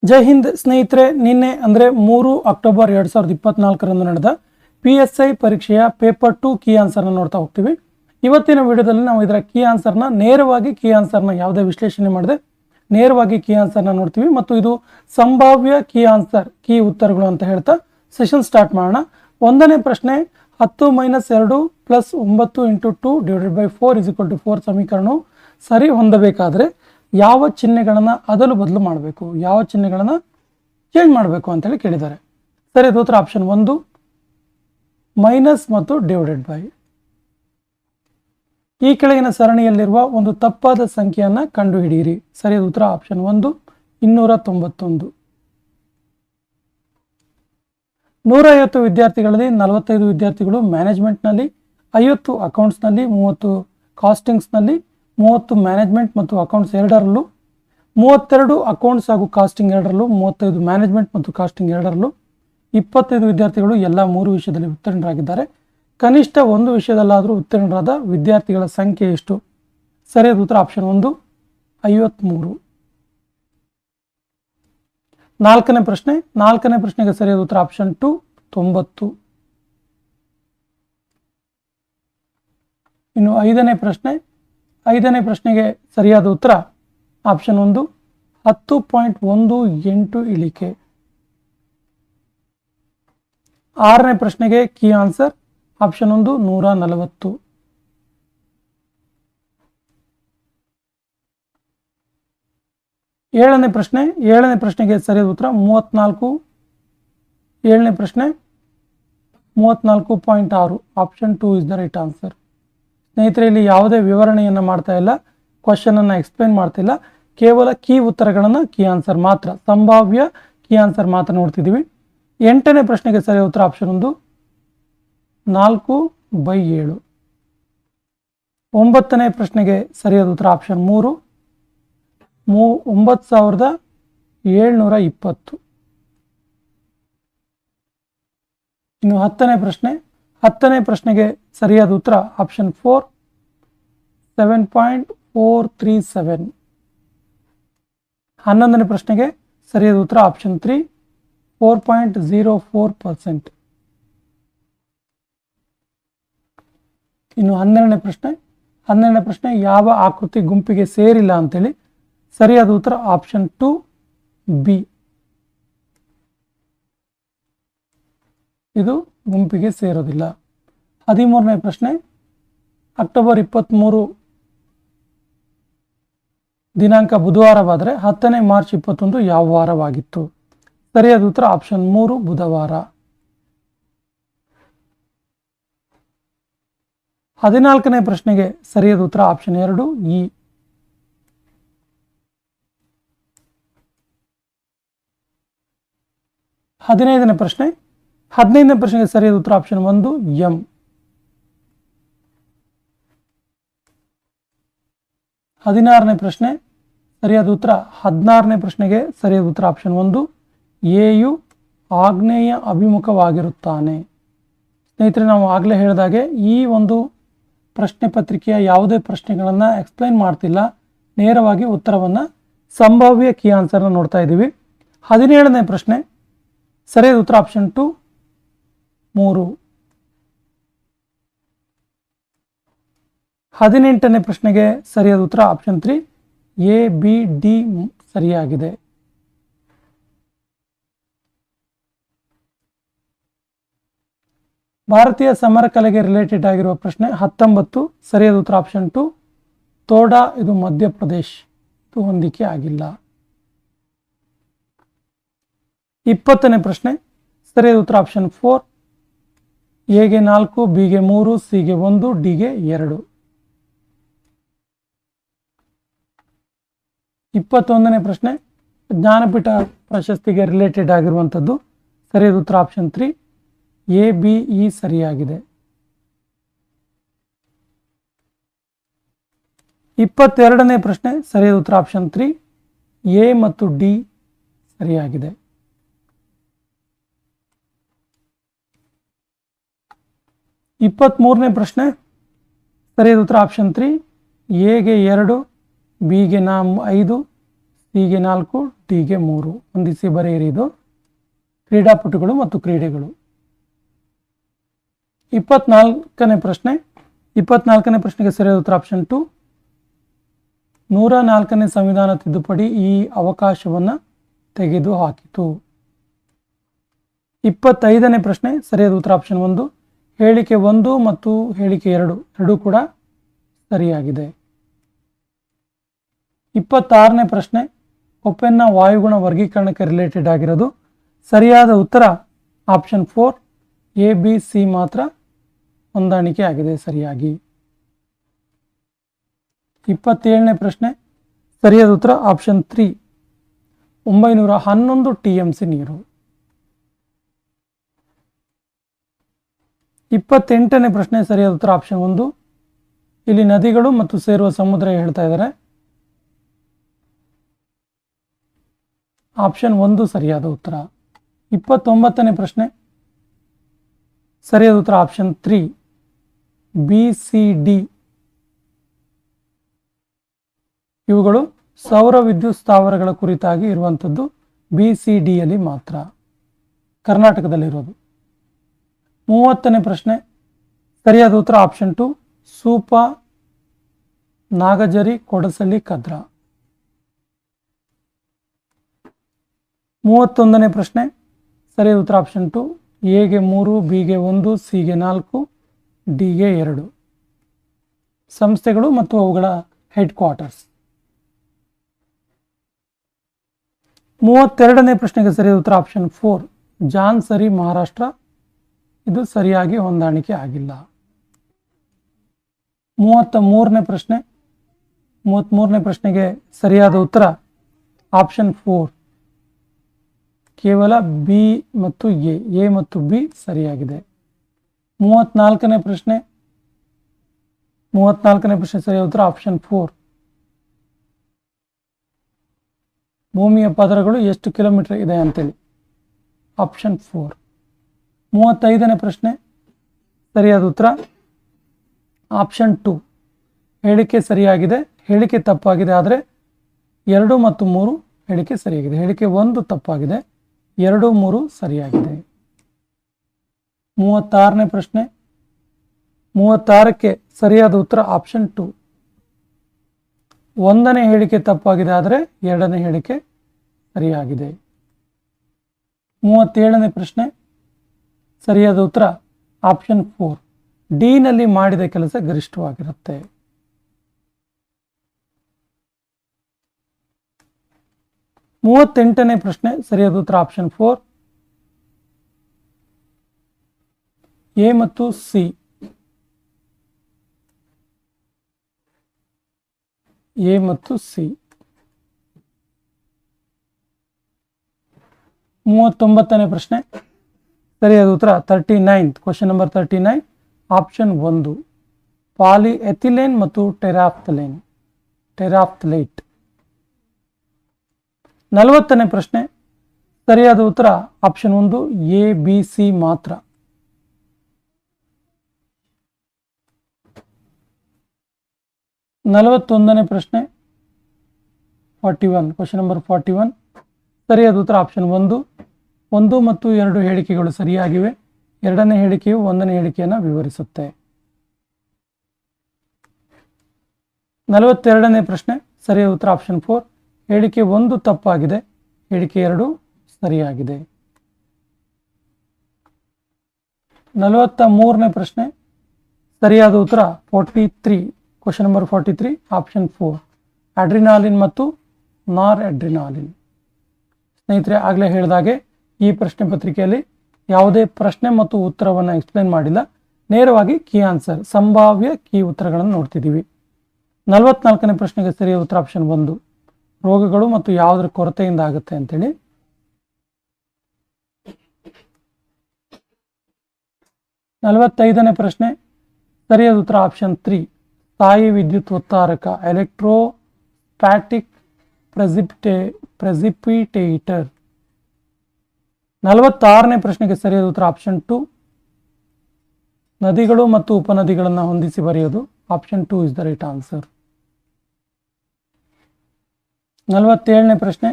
ಜೈ ಹಿಂದ್ ಸ್ನೇಹಿತರೆ, ನಿನ್ನೆ ಅಂದರೆ 3 ಅಕ್ಟೋಬರ್ 2024ರಂದು ನಡೆದ PSI ಪರೀಕ್ಷೆಯ ಪೇಪರ್ 2 ಕೀ ಆನ್ಸರ್ನ ನೋಡ್ತಾ ಹೋಗ್ತೀವಿ. ಇವತ್ತಿನ ವಿಡಿಯೋದಲ್ಲಿ ನಾವು ಇದರ ಕೀ ಆನ್ಸರ್ನ ನೇರವಾಗಿ ಕೀ ಆನ್ಸರ್ನ ಯಾವುದೇ ವಿಶ್ಲೇಷಣೆ ಮಾಡದೆ ನೇರವಾಗಿ ಕೀ ಆನ್ಸರ್ನ ನೋಡ್ತೀವಿ ಮತ್ತು ಇದು ಸಂಭಾವ್ಯ ಕೀ ಆನ್ಸರ್ ಕೀ ಉತ್ತರಗಳು ಅಂತ ಹೇಳ್ತಾ ಸೆಷನ್ ಸ್ಟಾರ್ಟ್ ಮಾಡೋಣ. ಒಂದನೇ ಪ್ರಶ್ನೆ 10 - 2 + 9 × 2 / 4 = 4 ಸಮೀಕರಣವು ಸರಿ ಹೊಂದಬೇಕಾದರೆ ಯಾವ ಚಿಹ್ನೆಗಳನ್ನು ಅದಲು ಬದಲು ಮಾಡಬೇಕು, ಯಾವ ಚಿಹ್ನೆಗಳನ್ನು ಚೇಂಜ್ ಮಾಡಬೇಕು ಅಂತೇಳಿ ಕೇಳಿದ್ದಾರೆ. ಸರಿಯಾದ ಉತ್ತರ ಆಪ್ಷನ್ 1 ಮೈನಸ್ ಮತ್ತು ಡಿವೈಡೆಡ್ ಬೈ. ಈ ಕೆಳಗಿನ ಸರಣಿಯಲ್ಲಿರುವ ಒಂದು ತಪ್ಪಾದ ಸಂಖ್ಯೆಯನ್ನು ಕಂಡುಹಿಡಿಯಿರಿ. ಸರಿಯಾದ ಉತ್ತರ ಆಪ್ಷನ್ 1 291. 150 ವಿದ್ಯಾರ್ಥಿಗಳಲ್ಲಿ 45 ವಿದ್ಯಾರ್ಥಿಗಳು ಮ್ಯಾನೇಜ್ಮೆಂಟ್ನಲ್ಲಿ, 50 ಅಕೌಂಟ್ಸ್ನಲ್ಲಿ, 30 ಕಾಸ್ಟಿಂಗ್ಸ್ನಲ್ಲಿ, 30 ಮ್ಯಾನೇಜ್ಮೆಂಟ್ ಮತ್ತು ಅಕೌಂಟ್ಸ್ ಎರಡರಲ್ಲೂ, 32 ಅಕೌಂಟ್ಸ್ ಹಾಗೂ ಕಾಸ್ಟಿಂಗ್ ಎರಡರಲ್ಲೂ, 35 ಮ್ಯಾನೇಜ್ಮೆಂಟ್ ಮತ್ತು ಕಾಸ್ಟಿಂಗ್ ಎರಡರಲ್ಲೂ, 25 ವಿದ್ಯಾರ್ಥಿಗಳು ಎಲ್ಲ 3 ವಿಷಯದಲ್ಲಿ ಉತ್ತೀರ್ಣರಾಗಿದ್ದಾರೆ. ಕನಿಷ್ಠ ಒಂದು ವಿಷಯದಲ್ಲಾದರೂ ಉತ್ತೀರ್ಣರಾದ ವಿದ್ಯಾರ್ಥಿಗಳ ಸಂಖ್ಯೆ ಎಷ್ಟು? ಸರಿಯಾದ ಉತ್ತರ ಆಪ್ಷನ್ 1 53. ನಾಲ್ಕನೇ ಪ್ರಶ್ನೆಗೆ ಸರಿಯಾದ ಉತ್ತರ ಆಪ್ಷನ್ 2 90. ಇನ್ನು ಐದನೇ ಪ್ರಶ್ನೆಗೆ ಸರಿಯಾದ ಉತ್ತರ ಆಪ್ಷನ್ 1 10.18 ಇಳಿಕೆ. ಆರನೇ ಪ್ರಶ್ನೆಗೆ ಕೀ ಆನ್ಸರ್ ಆಪ್ಷನ್ 1 140. ಏಳನೇ ಪ್ರಶ್ನೆಗೆ ಸರಿಯಾದ ಉತ್ತರ 34. ಏಳನೇ ಪ್ರಶ್ನೆ 34.6. Option 2 is the right answer. ಸ್ನೇಹಿತರೆ, ಇಲ್ಲಿ ಯಾವುದೇ ವಿವರಣೆಯನ್ನು ಮಾಡ್ತಾ ಇಲ್ಲ, ಕ್ವಶನ್ ಅನ್ನು ಎಕ್ಸ್ಪ್ಲೈನ್ ಮಾಡ್ತಿಲ್ಲ, ಕೇವಲ ಕೀ ಉತ್ತರಗಳನ್ನು ಕೀ ಆನ್ಸರ್ ಮಾತ್ರ, ಸಂಭಾವ್ಯ ಕೀ ಆನ್ಸರ್ ಮಾತ್ರ ನೋಡ್ತಿದ್ದೀವಿ. ಎಂಟನೇ ಪ್ರಶ್ನೆಗೆ ಸರಿಯಾದ ಉತ್ತರ ಆಪ್ಷನ್ 1 4/7. ಒಂಬತ್ತನೇ ಪ್ರಶ್ನೆಗೆ ಸರಿಯಾದ ಉತ್ತರ ಆಪ್ಷನ್ 3 9720. ಇನ್ನು ಹತ್ತನೇ ಪ್ರಶ್ನೆಗೆ ಸರಿಯಾದ ಉತ್ತರ ಆಪ್ಷನ್ 4 7.437. 11ನೇ ಪ್ರಶ್ನೆಗೆ ಸರಿಯಾದ ಉತ್ತರ ಆಪ್ಷನ್ 3 4.04%. ಇನ್ನು 12ನೇ ಪ್ರಶ್ನೆ ಯಾವ ಆಕೃತಿ ಗುಂಪಿಗೆ ಸೇರಿಲ್ಲ ಅಂತೇಳಿ. ಸರಿಯಾದ ಉತ್ತರ ಆಪ್ಷನ್ 2 ಬಿ, ಇದು ಗುಂಪಿಗೆ ಸೇರೋದಿಲ್ಲ. 13ನೇ ಪ್ರಶ್ನೆ ಅಕ್ಟೋಬರ್ 23 ದಿನಾಂಕ ಬುಧವಾರವಾದರೆ 10ನೇ ಮಾರ್ಚ್ 21 ಯಾವ ವಾರವಾಗಿತ್ತು? ಸರಿಯಾದ ಉತ್ತರ ಆಪ್ಷನ್ 3 ಬುಧವಾರ. 14ನೇ ಪ್ರಶ್ನೆಗೆ ಸರಿಯಾದ ಉತ್ತರ ಆಪ್ಷನ್ 2 ಇ. 15ನೇ ಪ್ರಶ್ನೆಗೆ ಸರಿಯಾದ ಉತ್ತರ ಆಪ್ಷನ್ 1 ಎಂ. 16ನೇ ಪ್ರಶ್ನೆ ಸರಿಯಾದ ಉತ್ತರ 16ನೇ ಪ್ರಶ್ನೆಗೆ ಸರಿಯಾದ ಉತ್ತರ ಆಪ್ಷನ್ 1 ಎಯು ಆಗ್ನೇಯ ಅಭಿಮುಖವಾಗಿರುತ್ತಾನೆ. ಸ್ನೇಹಿತರೆ, ನಾವು ಆಗಲೇ ಹೇಳಿದಾಗೆ ಈ ಒಂದು ಪ್ರಶ್ನೆ ಪತ್ರಿಕೆಯ ಯಾವುದೇ ಪ್ರಶ್ನೆಗಳನ್ನು ಎಕ್ಸ್ಪ್ಲೈನ್ ಮಾಡ್ತಿಲ್ಲ, ನೇರವಾಗಿ ಉತ್ತರವನ್ನು ಸಂಭಾವ್ಯ ಕೀ ಆನ್ಸರ್ನ ನೋಡ್ತಾ ಇದ್ದೀವಿ. 17ನೇ ಪ್ರಶ್ನೆ ಸರಿಯಾದ ಉತ್ತರ ಆಪ್ಷನ್ 2 3. 18ನೇ ಪ್ರಶ್ನೆಗೆ ಸರಿಯಾದ ಉತ್ತರ ಆಪ್ಷನ್ 3 ಎ ಬಿ ಡಿ ಸರಿಯಾಗಿದೆ. 'ಭಾರತೀಯ ಸಮರ ಕಲೆಗೆ ರಿಲೇಟೆಡ್ ಆಗಿರುವ ಪ್ರಶ್ನೆ 19. ಸರಿಯಾದ ಉತ್ತರ ಆಪ್ಷನ್ 2 ತೋಡಾ, ಇದು ಮಧ್ಯಪ್ರದೇಶ್, ಇದು ಹೊಂದಿಕೆ ಆಗಿಲ್ಲ. 20ನೇ ಪ್ರಶ್ನೆ ಸರಿಯಾದ ಉತ್ತರ ಆಪ್ಷನ್ 4 ಎಗೆ 4, ಬಿಗೆ 3, ಸಿಗೆ 1, ಡಿಗೆ 2. 21ನೇ ಪ್ರಶ್ನೆ ಜ್ಞಾನಪೀಠ ಪ್ರಶಸ್ತಿಗೆ ರಿಲೇಟೆಡ್ ಆಗಿರುವಂಥದ್ದು. ಸರಿಯಾದ ಉತ್ತರ ಆಪ್ಷನ್ 3 ಎ ಬಿ ಇ ಸರಿಯಾಗಿದೆ. 22ನೇ ಪ್ರಶ್ನೆ ಸರಿಯಾದ ಉತ್ತರ ಆಪ್ಷನ್ 3 ಎ ಮತ್ತು ಡಿ ಸರಿಯಾಗಿದೆ. 23ನೇ ಪ್ರಶ್ನೆ ಸರಿಯಾದ ಉತ್ತರ ಆಪ್ಷನ್ 3 ಎಗೆ 2, ಬಿಗೆ 5, ಸಿಗೆ 4, ಡಿಗೆ 3 ಹೊಂದಿಸಿ ಬರೆಯಿರಿ. ಇದು ಕ್ರೀಡಾಪಟುಗಳು ಮತ್ತು ಕ್ರೀಡೆಗಳು. 24ನೇ ಪ್ರಶ್ನೆ. 24ನೇ ಪ್ರಶ್ನೆಗೆ ಸರಿಯಾದ ಉತ್ತರ ಆಪ್ಷನ್ 2. 104ನೇ ಸಂವಿಧಾನ ತಿದ್ದುಪಡಿ ಈ ಅವಕಾಶವನ್ನು ತೆಗೆದು ಹಾಕಿತು. 25ನೇ ಪ್ರಶ್ನೆ ಸರಿಯಾದ ಉತ್ತರ ಆಪ್ಷನ್ 1. ಹೇಳಿಕೆ 1 ಮತ್ತು ಹೇಳಿಕೆ 2 ಎರಡೂ ಕೂಡ ಸರಿಯಾಗಿದೆ. 26ನೇ ಪ್ರಶ್ನೆ ಕೊಪ್ಪೆನ್ನ ವಾಯುಗುಣ ವರ್ಗೀಕರಣಕ್ಕೆ ರಿಲೇಟೆಡ್ ಆಗಿರೋದು. ಸರಿಯಾದ ಉತ್ತರ ಆಪ್ಷನ್ 4. ಎ ಬಿ ಸಿ ಮಾತ್ರ ಹೊಂದಾಣಿಕೆ ಆಗಿದೆ ಸರಿಯಾಗಿ. 27ನೇ ಪ್ರಶ್ನೆ ಸರಿಯಾದ ಉತ್ತರ ಆಪ್ಷನ್ 3. 911 TMC ನೀರು. 28ನೇ ಪ್ರಶ್ನೆ ಸರಿಯಾದ ಉತ್ತರ ಆಪ್ಷನ್ 1. ಇಲ್ಲಿ ನದಿಗಳು ಮತ್ತು ಸೇರುವ ಸಮುದ್ರ ಹೇಳ್ತಾ ಇದ್ದಾರೆ. ಆಪ್ಷನ್ 1 ಸರಿಯಾದ ಉತ್ತರ. 29ನೇ ಪ್ರಶ್ನೆ ಸರಿಯಾದ ಉತ್ತರ ಆಪ್ಷನ್ 3. ಬಿ ಸಿ ಡಿ ಇವುಗಳು ಸೌರ ವಿದ್ಯುತ್ ಸ್ಥಾವರಗಳ ಕುರಿತಾಗಿ ಇರುವಂಥದ್ದು. ಬಿ ಸಿ ಡಿಯಲ್ಲಿ ಮಾತ್ರ ಕರ್ನಾಟಕದಲ್ಲಿರೋದು. 30ನೇ ಪ್ರಶ್ನೆ ಸರಿಯಾದ ಉತ್ತರ ಆಪ್ಷನ್ 2. ಸೂಪ, ನಾಗಜರಿ, ಕೊಡಸಳ್ಳಿ, ಕದ್ರಾ. 31ನೇ ಪ್ರಶ್ನೆ ಸರಿಯಾದ ಉತ್ತರ ಆಪ್ಷನ್ 2. ಎಗೆ 3, ಬಿಗೆ 1, ಸಿಗೆ 4, ಡಿಗೆ 2 ಸಂಸ್ಥೆಗಳು ಮತ್ತು ಅವುಗಳ ಹೆಡ್ ಕ್ವಾರ್ಟರ್ಸ್. 32ನೇ ಪ್ರಶ್ನೆಗೆ ಸರಿಯಾದ ಉತ್ತರ ಆಪ್ಷನ್ 4. ಜಾನ್ಸರಿ, ಮಹಾರಾಷ್ಟ್ರ. ಇದು ಸರಿಯಾಗಿ ಹೊಂದಾಣಿಕೆ ಆಗಿಲ್ಲ. 33ನೇ ಪ್ರಶ್ನೆ 33ನೇ ಪ್ರಶ್ನೆಗೆ ಸರಿಯಾದ ಉತ್ತರ ಆಪ್ಷನ್ 4. ಕೇವಲ ಬಿ ಮತ್ತು ಎ ಮತ್ತು ಬಿ ಸರಿಯಾಗಿದೆ. 34ನೇ ಪ್ರಶ್ನೆ ಸರಿಯಾದ ಉತ್ತರ ಆಪ್ಷನ್ 4. ಭೂಮಿಯ ಪದರಗಳು ಎಷ್ಟು ಕಿಲೋಮೀಟರ್ ಇದೆ ಅಂತೇಳಿ ಆಪ್ಷನ್ 4. 35ನೇ ಪ್ರಶ್ನೆ ಸರಿಯಾದ ಉತ್ತರ ಆಪ್ಷನ್ 2. ಹೇಳಿಕೆ ಸರಿಯಾಗಿದೆ, ಹೇಳಿಕೆ ತಪ್ಪಾಗಿದೆ. ಆದರೆ 2 ಮತ್ತು 3 ಹೇಳಿಕೆ ಸರಿಯಾಗಿದೆ. ಹೇಳಿಕೆ 1 ತಪ್ಪಾಗಿದೆ, 2, 3 ಸರಿಯಾಗಿದೆ. 36ನೇ ಪ್ರಶ್ನೆ 36ಕ್ಕೆ ಸರಿಯಾದ ಉತ್ತರ ಆಪ್ಷನ್ 2. 1ನೇ ಹೇಳಿಕೆ ತಪ್ಪಾಗಿದೆ, ಆದರೆ 2ನೇ ಹೇಳಿಕೆ ಸರಿಯಾಗಿದೆ. 37ನೇ ಪ್ರಶ್ನೆ ಸರಿಯಾದ ಉತ್ತರ ಆಪ್ಷನ್ 4. ಡಿ ನಲ್ಲಿ ಮಾಡಿದ ಕೆಲಸ ಗರಿಷ್ಠವಾಗಿರುತ್ತೆ. 38ನೇ ಪ್ರಶ್ನೆ ಸರಿಯಾದ ಉತ್ತರ ಆಪ್ಷನ್ 4. ಎ ಮತ್ತು ಸಿ. ಎ ಮತ್ತು ಸಿ. 39ನೇ ಪ್ರಶ್ನೆ ಸರಿಯಾದ ಉತ್ತರ 39. Question number 39 option 1. ಪಾಲಿಎಥಿಲೇನ್ ಮತ್ತು ಟೆರಾಫ್ಥಲೇಟ್. 40ನೇ ಪ್ರಶ್ನೆ ಸರಿಯಾದ ಉತ್ತರ ಆಪ್ಷನ್ 1. ಎ ಬಿ ಸಿ ಮಾತ್ರ. 41ನೇ ಪ್ರಶ್ನೆ 41. ಕ್ವಶನ್ ನಂಬರ್ 41 ಸರಿಯಾದ ಉತ್ತರ ಆಪ್ಷನ್ 1. 1 ಮತ್ತು 2 ಹೇಳಿಕೆಗಳು ಸರಿಯಾಗಿವೆ. 2ನೇ ಹೇಳಿಕೆಯು 1ನೇ ಹೇಳಿಕೆಯನ್ನು ವಿವರಿಸುತ್ತೆ. 42ನೇ ಪ್ರಶ್ನೆ ಸರಿಯಾದ ಉತ್ತರ ಆಪ್ಷನ್ 4. ಹೇಳಿಕೆ 1 ತಪ್ಪಾಗಿದೆ, ಹೇಳಿಕೆ 2 ಸರಿಯಾಗಿದೆ. 43ನೇ ಪ್ರಶ್ನೆ ಸರಿಯಾದ ಉತ್ತರ 43. Question number 43 option 4. ಅಡ್ರಿನಾಲಿನ್ ಮತ್ತು ನಾರ್ ಅಡ್ರಿನಾಲಿನ್. ಸ್ನೇಹಿತರೆ, ಆಗಲೇ ಹೇಳಿದಾಗೆ ಈ ಪ್ರಶ್ನೆ ಪತ್ರಿಕೆಯಲ್ಲಿ ಯಾವುದೇ ಪ್ರಶ್ನೆ ಮತ್ತು ಉತ್ತರವನ್ನು ಎಕ್ಸ್ಪ್ಲೇನ್ ಮಾಡಿಲ್ಲ. ನೇರವಾಗಿ ಕೀ ಆನ್ಸರ್, ಸಂಭಾವ್ಯ ಕೀ ಉತ್ತರಗಳನ್ನು ನೋಡ್ತಿದ್ದೀವಿ. 44ನೇ ಪ್ರಶ್ನೆಗೆ ಸರಿಯಾದ ಉತ್ತರ ಆಪ್ಷನ್ 1. ರೋಗಗಳು ಮತ್ತು ಯಾವುದರ ಕೊರತೆಯಿಂದ ಆಗುತ್ತೆ ಅಂತೇಳಿ. 45ನೇ ಪ್ರಶ್ನೆ ಸರಿಯಾದ ಉತ್ತರ ಆಪ್ಷನ್ 3. ಸ್ಥಾಯಿ ವಿದ್ಯುತ್ ಒತ್ತಾರಕ ಎಲೆಕ್ಟ್ರೋಸ್ಟ್ಯಾಟಿಕ್ ಪ್ರೆಸಿಪಿಟೇಟರ್. 46ನೇ ಪ್ರಶ್ನೆಗೆ ಸರಿಯಾದ ಉತ್ತರ ಆಪ್ಷನ್ 2. ನದಿಗಳು ಮತ್ತು ಉಪನದಿಗಳನ್ನು ಹೊಂದಿಸಿ ಬರೆಯೋದು. Option 2 is the right answer. 47ನೇ ಪ್ರಶ್ನೆ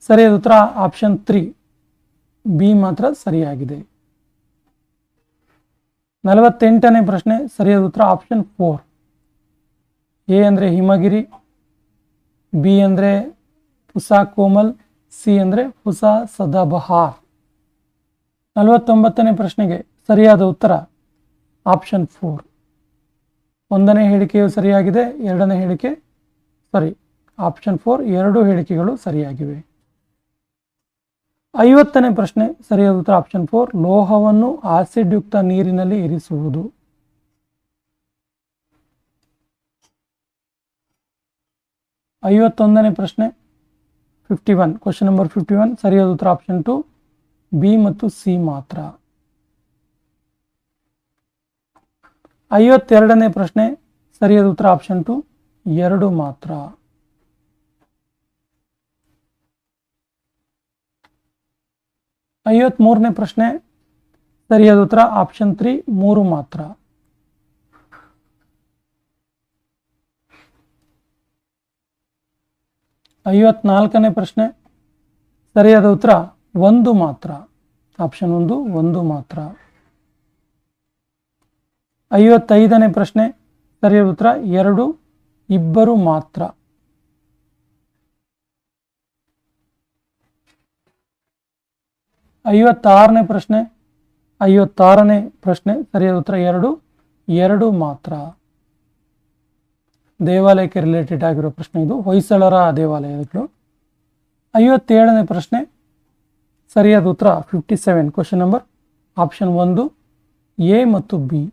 ಸರಿಯಾದ ಉತ್ತರ ಆಪ್ಷನ್ 3 ಬಿ ಮಾತ್ರ ಸರಿಯಾಗಿದೆ. 48ನೇ ಪ್ರಶ್ನೆ ಸರಿಯಾದ ಉತ್ತರ ಆಪ್ಷನ್ 4 ಎ ಅಂದರೆ ಹಿಮಗಿರಿ, ಬಿ ಅಂದರೆ ಪುಸಾ ಕೋಮಲ್, ಸಿ ಅಂದರೆ ಪುಸಾ ಸದಾಬಹಾರ್. 49ನೇ ಪ್ರಶ್ನೆಗೆ ಸರಿಯಾದ ಉತ್ತರ ಆಪ್ಷನ್ 4. 1ನೇ ಹೇಳಿಕೆಯು ಸರಿಯಾಗಿದೆ, 2ನೇ ಹೇಳಿಕೆ ಆಪ್ಷನ್ 4 2 ಹೇಳಿಕೆಗಳು ಸರಿಯಾಗಿವೆ. 50ನೇ ಪ್ರಶ್ನೆ ಸರಿಯಾದ ಉತ್ತರ ಆಪ್ಷನ್ 4 ಲೋಹವನ್ನು ಆಸಿಡ್ ಯುಕ್ತ ನೀರಿನಲ್ಲಿ ಇರಿಸುವುದು. 51ನೇ ಪ್ರಶ್ನೆ 51 ಕ್ವಶನ್ ನಂಬರ್ 51 ಸರಿಯಾದ ಉತ್ತರ ಆಪ್ಷನ್ 2 ಬಿ ಮತ್ತು ಸಿ ಮಾತ್ರ. 52ನೇ ಪ್ರಶ್ನೆ ಸರಿಯಾದ ಉತ್ತರ ಆಪ್ಷನ್ 2 2 ಮಾತ್ರ. 53ನೇ ಪ್ರಶ್ನೆ ಸರಿಯಾದ ಉತ್ತರ ಆಪ್ಷನ್ 3 3 ಮಾತ್ರ. 54ನೇ ಪ್ರಶ್ನೆ ಸರಿಯಾದ ಉತ್ತರ 1 ಮಾತ್ರ, ಆಪ್ಷನ್ 1 ಮಾತ್ರ. 55ನೇ ಪ್ರಶ್ನೆ ಸರಿಯಾದ ಉತ್ತರ 2 2 ಮಾತ್ರ. 56ನೇ ಪ್ರಶ್ನೆ ಸರಿಯಾದ ಉತ್ತರ 2 2 ಮಾತ್ರ. ದೇವಾಲಯಕ್ಕೆ ರಿಲೇಟೆಡ್ ಆಗಿರೋ ಪ್ರಶ್ನೆ ಇದು, ಹೊಯ್ಸಳರ ದೇವಾಲಯಗಳು. 57ನೇ ಪ್ರಶ್ನೆ ಸರಿಯಾದ ಉತ್ತರ 57 ಕ್ವಶನ್ ನಂಬರ್ ಆಪ್ಷನ್ 1 ಎ ಮತ್ತು ಬಿ.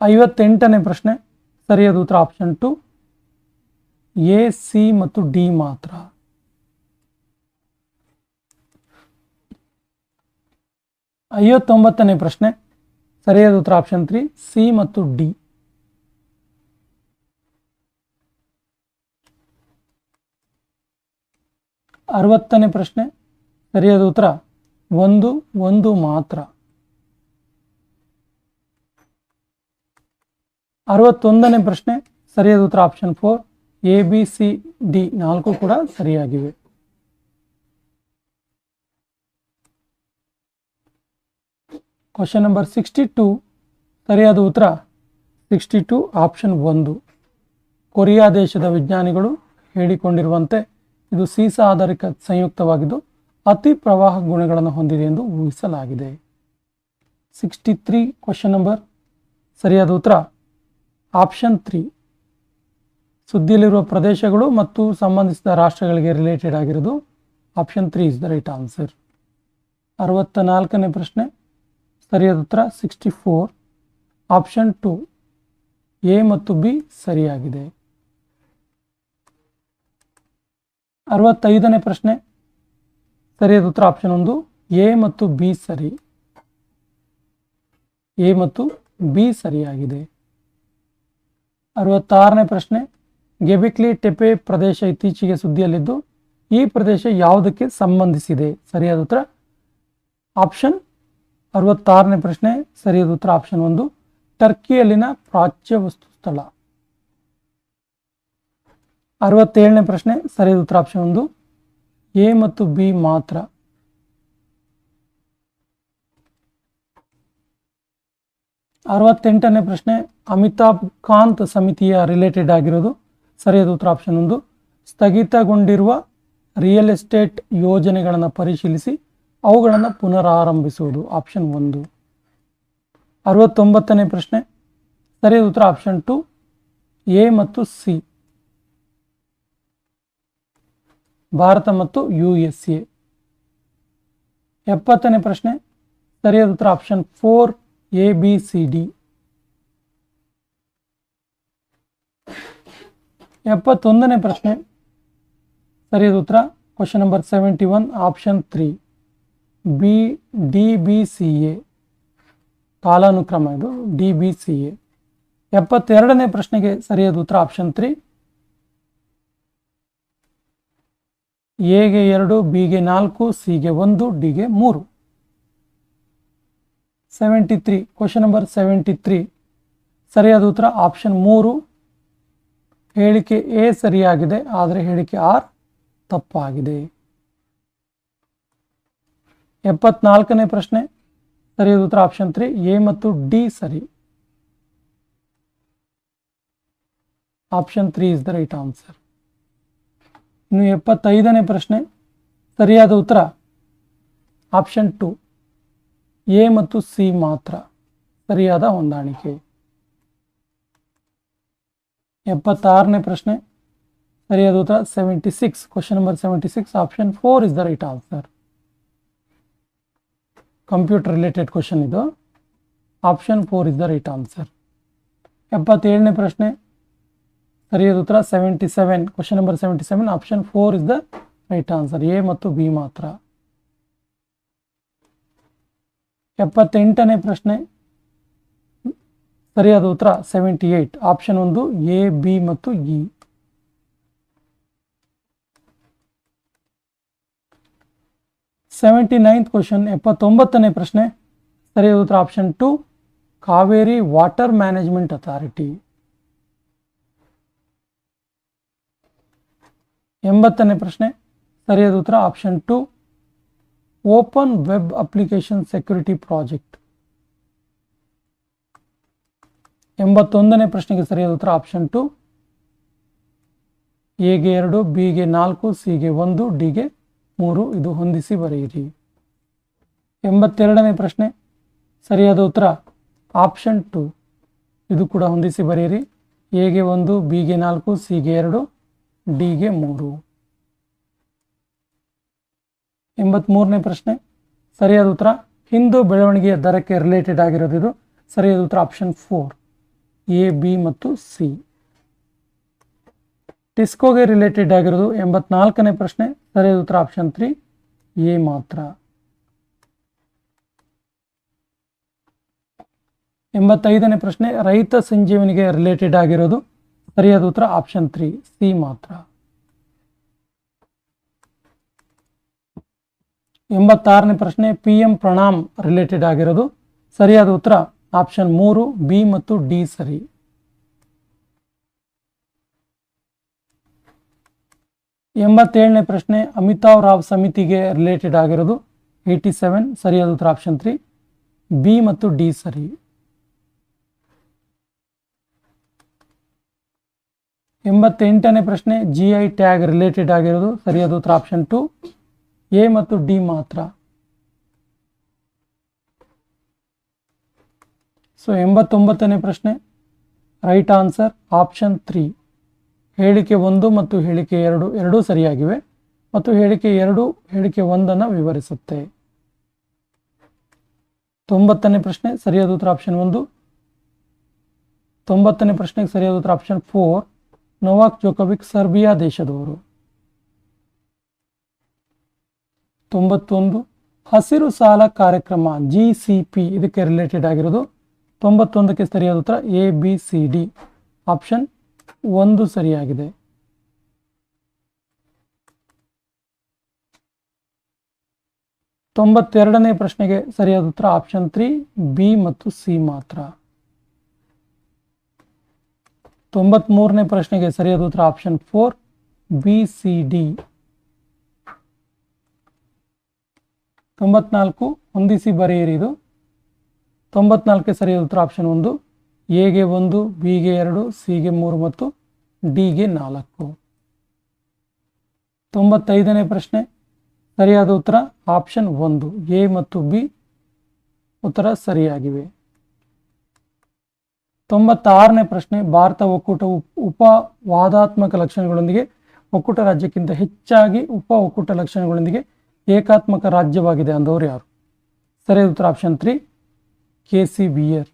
58ನೇ ಪ್ರಶ್ನೆ ಸರಿಯಾದ ಉತ್ತರ ಆಪ್ಷನ್ 2 ಎ, ಸಿ ಮತ್ತು ಡಿ ಮಾತ್ರ. 59ನೇ ಪ್ರಶ್ನೆ ಸರಿಯಾದ ಉತ್ತರ ಆಪ್ಷನ್ 3 ಸಿ ಮತ್ತು ಡಿ. 60ನೇ ಪ್ರಶ್ನೆ ಸರಿಯಾದ ಉತ್ತರ 1 1 ಮಾತ್ರ. 61ನೇ ಪ್ರಶ್ನೆ ಸರಿಯಾದ ಉತ್ತರ option 4 A, B, C, D 4 ಕೂಡ ಸರಿಯಾಗಿವೆ. ಕ್ವಶನ್ ನಂಬರ್ 62 ಸರಿಯಾದ ಉತ್ತರ 62 ಆಪ್ಷನ್ 1. ಕೊರಿಯಾ ದೇಶದ ವಿಜ್ಞಾನಿಗಳು ಹೇಳಿಕೊಂಡಿರುವಂತೆ ಇದು ಸೀಸ ಆಧಾರಿತ ಸಂಯುಕ್ತವಾಗಿದ್ದು ಅತಿ ಪ್ರವಾಹ ಗುಣಗಳನ್ನು ಹೊಂದಿದೆ ಎಂದು ಊಹಿಸಲಾಗಿದೆ. 63 ಕ್ವಶನ್ ನಂಬರ್ ಸರಿಯಾದ ಉತ್ತರ ಆಪ್ಷನ್ 3 ಸುದ್ದಿಯಲ್ಲಿರುವ ಪ್ರದೇಶಗಳು ಮತ್ತು ಸಂಬಂಧಿಸಿದ ರಾಷ್ಟ್ರಗಳಿಗೆ ರಿಲೇಟೆಡ್ ಆಗಿರೋದು. Option 3 is the right answer. 64ನೇ ಪ್ರಶ್ನೆ ಸರಿಯಾದ ಉತ್ತರ 64 ಆಪ್ಷನ್ 2 ಎ ಮತ್ತು ಬಿ ಸರಿಯಾಗಿದೆ. 65ನೇ ಪ್ರಶ್ನೆ ಸರಿಯಾದ ಉತ್ತರ ಆಪ್ಷನ್ 1 ಎ ಮತ್ತು ಬಿ ಸರಿ. ಎ ಮತ್ತು ಬಿ ಸರಿಯಾಗಿದೆ. 66ನೇ ಪ್ರಶ್ನೆ ಗೆಬಿಕ್ಲಿ ಟೆಪೆ ಪ್ರದೇಶ ಇತ್ತೀಚೆಗೆ ಸುದ್ದಿಯಲ್ಲಿದ್ದು ಈ ಪ್ರದೇಶ ಯಾವುದಕ್ಕೆ ಸಂಬಂಧಿಸಿದೆ? ಸರಿಯಾದ ಉತ್ತರ ಆಪ್ಷನ್ 66ನೇ ಪ್ರಶ್ನೆ ಸರಿಯಾದ ಉತ್ತರ ಆಪ್ಷನ್ 1 ಟರ್ಕಿಯಲ್ಲಿನ ಪ್ರಾಚ್ಯ ವಸ್ತು ಸ್ಥಳ. 67ನೇ ಪ್ರಶ್ನೆ ಸರಿಯಾದ ಉತ್ತರ ಆಪ್ಷನ್ 1 ಎ ಮತ್ತು ಬಿ ಮಾತ್ರ. 68ನೇ ಪ್ರಶ್ನೆ ಅಮಿತಾಬ್ ಕಾಂತ್ ಸಮಿತಿಯ ರಿಲೇಟೆಡ್ ಆಗಿರೋದು. ಸರಿಯಾದ ಉತ್ತರ ಆಪ್ಷನ್ 1 ಸ್ಥಗಿತಗೊಂಡಿರುವ ರಿಯಲ್ ಎಸ್ಟೇಟ್ ಯೋಜನೆಗಳನ್ನು ಪರಿಶೀಲಿಸಿ ಅವುಗಳನ್ನು ಪುನರಾರಂಭಿಸುವುದು. ಆಪ್ಷನ್ 1. 69ನೇ ಪ್ರಶ್ನೆ ಸರಿಯಾದ ಉತ್ತರ ಆಪ್ಷನ್ 2 ಎ ಮತ್ತು ಸಿ. ಭಾರತ ಮತ್ತು USA. 70ನೇ ಪ್ರಶ್ನೆ ಸರಿಯಾದ ಉತ್ತರ ಆಪ್ಷನ್ 4 ABCD. 71ನೇ ಪ್ರಶ್ನೆ ಸರಿಯಾದ ಉತ್ತರ ಕ್ವಶನ್ ನಂಬರ್ 71 ಆಪ್ಷನ್ 3 DBCA. ಕಾಲಾನುಕ್ರಮ ಇದು DBCA. 72ನೇ ಪ್ರಶ್ನೆಗೆ ಸರಿಯಾದ ಉತ್ತರ ಆಪ್ಷನ್ 3 ಎಗೆ 2 ಬಿಗೆ 4 ಸಿಗೆ 1 ಡಿಗೆ 3. 73 ಕ್ವಶನ್ ನಂಬರ್ 73 ಸರಿಯಾದ ಉತ್ತರ ಆಪ್ಷನ್ 3 ಹೇಳಿಕೆ ಎ ಸರಿಯಾಗಿದೆ, ಆದರೆ ಹೇಳಿಕೆ ಆರ್ ತಪ್ಪಾಗಿದೆ. 74ನೇ ಪ್ರಶ್ನೆ, ಸರಿಯಾದ ಉತ್ತರ ಆಪ್ಷನ್ 3 ಎ ಮತ್ತು ಡಿ ಸರಿ. Option 3 is the right answer. ಇನ್ನು 75ನೇ ಪ್ರಶ್ನೆ, ಸರಿಯಾದ ಉತ್ತರ ಆಪ್ಷನ್ 2 ಎ ಮತ್ತು ಸಿ ಮಾತ್ರ ಸರಿಯಾದ ಹೊಂದಾಣಿಕೆ. 76ನೇ ಪ್ರಶ್ನೆ, ಸರಿಯಾದ ಉತ್ತರ 76, question number 76, option 4 is the right answer. Computer related question ಇದು. Option 4 is the right answer. 77ನೇ ಪ್ರಶ್ನೆ, ಸರಿಯಾದ ಉತ್ತರ 77, question number 77, option 4 is the right answer. A ಮತ್ತು ಬಿ ಮಾತ್ರ. 78ನೇ ಪ್ರಶ್ನೆ, ಸರಿಯಾದ ಉತ್ತರ 78, ಆಪ್ಷನ್ 1 ಎ, ಬಿ ಮತ್ತು ಇ. 79th ಕ್ವಶನ್, 79ನೇ ಪ್ರಶ್ನೆ, ಸರಿಯಾದ ಉತ್ತರ option 2 Cauvery water management authority. 80ನೇ ಪ್ರಶ್ನೆ, ಸರಿಯಾದ ಉತ್ತರ option 2 open web application security project. 81ನೇ ಪ್ರಶ್ನೆಗೆ ಸರಿಯಾದ ಉತ್ತರ ಆಪ್ಷನ್ 2 ಎಗೆ 2, ಬಿಗೆ 4, ಸಿಗೆ 1, ಡಿಗೆ 3. ಇದು ಹೊಂದಿಸಿ ಬರೆಯಿರಿ. 82ನೇ ಪ್ರಶ್ನೆ, ಸರಿಯಾದ ಉತ್ತರ ಆಪ್ಷನ್ 2, ಇದು ಕೂಡ ಹೊಂದಿಸಿ ಬರೆಯಿರಿ. ಎಗೆ 1, ಬಿಗೆ 4, ಸಿಗೆ 2, ಡಿಗೆ 3. 83ನೇ ಪ್ರಶ್ನೆ, ಸರಿಯಾದ ಉತ್ತರ ಹಿಂದೂ ಬೆಳವಣಿಗೆಯ ದರಕ್ಕೆ ರಿಲೇಟೆಡ್ ಆಗಿರೋದು ಇದು. ಸರಿಯಾದ ಉತ್ತರ ಆಪ್ಷನ್ 4 ಎ, ಬಿ ಮತ್ತು ಸಿ. ಟಿಸ್ಕೋಗೆ ರಿಲೇಟೆಡ್ ಆಗಿರೋದು 84ನೇ ಪ್ರಶ್ನೆ, ಸರಿಯಾದ ಉತ್ತರ ಆಪ್ಷನ್ 3 ಎ ಮಾತ್ರ. 85ನೇ ಪ್ರಶ್ನೆ, ರೈತ ಸಂಜೀವನಿಗೆ ರಿಲೇಟೆಡ್ ಆಗಿರೋದು. ಸರಿಯಾದ ಉತ್ತರ ಆಪ್ಷನ್ 3 ಸಿ ಮಾತ್ರ. 86ನೇ ಪ್ರಶ್ನೆ, ಪಿ ಎಂ ಪ್ರಣಾಮ್ ರಿಲೇಟೆಡ್ ಆಗಿರೋದು. ಸರಿಯಾದ ಉತ್ತರ ಆಪ್ಷನ್ 3 ಬಿ ಮತ್ತು ಡಿ ಸರಿ. 87ನೇ ಪ್ರಶ್ನೆ, ಅಮಿತಾವ್ ರಾವ್ ಸಮಿತಿಗೆ ರಿಲೇಟೆಡ್ ಆಗಿರೋದು. 87, ಸರಿಯಾದ ಉತ್ತರ ಆಪ್ಷನ್ 3 ಬಿ ಮತ್ತು ಡಿ ಸರಿ. 88ನೇ ಪ್ರಶ್ನೆ, ಜಿಐ ಟ್ಯಾಗ್ ರಿಲೇಟೆಡ್ ಆಗಿರೋದು. ಸರಿಯಾದ ಉತ್ತರ ಆಪ್ಷನ್ 2 ಎ ಮತ್ತು ಡಿ ಮಾತ್ರ. ಸೊ 89ನೇ ಪ್ರಶ್ನೆ, ರೈಟ್ ಆನ್ಸರ್ ಆಪ್ಷನ್ 3 ಹೇಳಿಕೆ 1 ಮತ್ತು ಹೇಳಿಕೆ 2 ಎರಡೂ ಸರಿಯಾಗಿವೆ ಮತ್ತು ಹೇಳಿಕೆ 2 ಹೇಳಿಕೆ 1 ವಿವರಿಸುತ್ತೆ. 90ನೇ ಪ್ರಶ್ನೆ, ಸರಿಯಾದ ಉತ್ತರ ಆಪ್ಷನ್ 1. 90ನೇ ಪ್ರಶ್ನೆಗೆ ಸರಿಯಾದ ಉತ್ತರ ಆಪ್ಷನ್ 4 ನೊವಾಕ್ ಜೋಕೋವಿಕ್ ಸರ್ಬಿಯಾ ದೇಶದವರು. 91 ಹಸಿರು ಸಾಲ ಕಾರ್ಯಕ್ರಮ GCP ಇದಕ್ಕೆ ರಿಲೇಟೆಡ್ ಆಗಿರೋದು. 91ಕ್ಕೆ ಸರಿಯಾದ ಉತ್ತರ A, B, C, D, option 1 ಸರಿಯಾಗಿದೆ. 92ನೇ ಪ್ರಶ್ನೆಗೆ ಸರಿಯಾದ ಉತ್ತರ ಆಪ್ಷನ್ 3 ಬಿ ಮತ್ತು ಸಿ ಮಾತ್ರ. 93ನೇ ಪ್ರಶ್ನೆಗೆ ಸರಿಯಾದ ಉತ್ತರ ಆಪ್ಷನ್ 4 ಬಿ, ಸಿ, ಡಿ. 94 ಹೊಂದಿಸಿ ಬರೆಯಿರಿ ಇದು. 94ಕ್ಕೆ ಸರಿಯಾದ ಉತ್ತರ ಆಪ್ಷನ್ 1 ಎಗೆ 1, ಬಿಗೆ 2, ಸಿಗೆ 3 ಮತ್ತು ಡಿಗೆ 4. 95ನೇ ಪ್ರಶ್ನೆ, ಸರಿಯಾದ ಉತ್ತರ ಆಪ್ಷನ್ 1 ಎ ಮತ್ತು ಬಿ ಉತ್ತರ ಸರಿಯಾಗಿವೆ. 96ನೇ ಪ್ರಶ್ನೆ, ಭಾರತ ಒಕ್ಕೂಟವು ಉಪವಾದಾತ್ಮಕ ಲಕ್ಷಣಗಳೊಂದಿಗೆ ಒಕ್ಕೂಟ ರಾಜ್ಯಕ್ಕಿಂತ ಹೆಚ್ಚಾಗಿ ಉಪ ಒಕ್ಕೂಟ ಲಕ್ಷಣಗಳೊಂದಿಗೆ ಏಕಾತ್ಮಕ ರಾಜ್ಯವಾಗಿದೆ ಅಂದವರು ಯಾರು? ಸರಿಯಾದ ಉತ್ತರ ಆಪ್ಷನ್ 3 ಕೆ.ಸಿ. ಬಿಯರ್.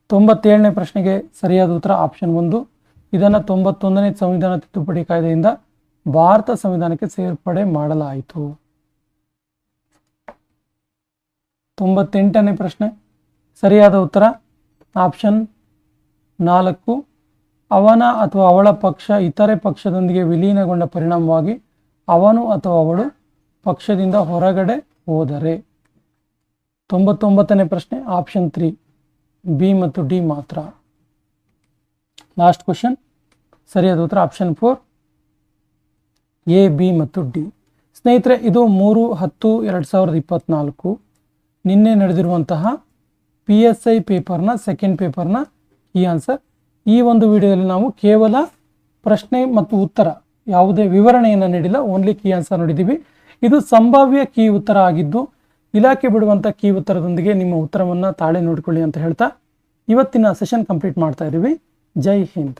97ನೇ ಪ್ರಶ್ನೆಗೆ ಸರಿಯಾದ ಉತ್ತರ ಆಪ್ಷನ್ 1. ಇದನ್ನು 91ನೇ ಸಂವಿಧಾನ ತಿದ್ದುಪಡಿ ಕಾಯ್ದೆಯಿಂದ ಭಾರತ ಸಂವಿಧಾನಕ್ಕೆ ಸೇರ್ಪಡೆ ಮಾಡಲಾಯಿತು. 98ನೇ ಪ್ರಶ್ನೆ, ಸರಿಯಾದ ಉತ್ತರ ಆಪ್ಷನ್ 4 ಅವನ ಅಥವಾ ಅವಳ ಪಕ್ಷ ಇತರೆ ಪಕ್ಷದೊಂದಿಗೆ ವಿಲೀನಗೊಂಡ ಪರಿಣಾಮವಾಗಿ ಅವನು ಅಥವಾ ಅವಳು ಪಕ್ಷದಿಂದ ಹೊರಗಡೆ ಹೋದರೆ. 99ನೇ ಪ್ರಶ್ನೆ ಆಪ್ಷನ್ 3 ಬಿ ಮತ್ತು ಡಿ ಮಾತ್ರ. Last question. ಸರಿಯಾದ ಉತ್ತರ ಆಪ್ಷನ್ 4 ಎ, ಬಿ ಮತ್ತು ಡಿ. ಸ್ನೇಹಿತರೆ, ಇದು 3/10/2024 ನಿನ್ನೆ ನಡೆದಿರುವಂತಹ PSI ಪೇಪರ್ನ ಸೆಕೆಂಡ್ ಪೇಪರ್ನ ಕೀ ಆನ್ಸರ್. ಈ ಒಂದು ವಿಡಿಯೋದಲ್ಲಿ ನಾವು ಕೇವಲ ಪ್ರಶ್ನೆ ಮತ್ತು ಉತ್ತರ, ಯಾವುದೇ ವಿವರಣೆಯನ್ನು ನೀಡಿಲ್ಲ, ಓನ್ಲಿ ಕೀ ಆನ್ಸರ್ ನೋಡಿದ್ದೀವಿ. ಇದು ಸಂಭಾವ್ಯ ಕೀ ಉತ್ತರ ಆಗಿದ್ದು ಇಲಾಖೆ ಬಿಡುವಂಥ ಕೀ ಉತ್ತರದೊಂದಿಗೆ ನಿಮ್ಮ ಉತ್ತರವನ್ನು ತಾಳೆ ನೋಡಿಕೊಳ್ಳಿ ಅಂತ ಹೇಳ್ತಾ ಇವತ್ತಿನ ಸೆಷನ್ ಕಂಪ್ಲೀಟ್ ಮಾಡ್ತಾ ಇದ್ದೀವಿ. ಜೈ ಹಿಂದ್.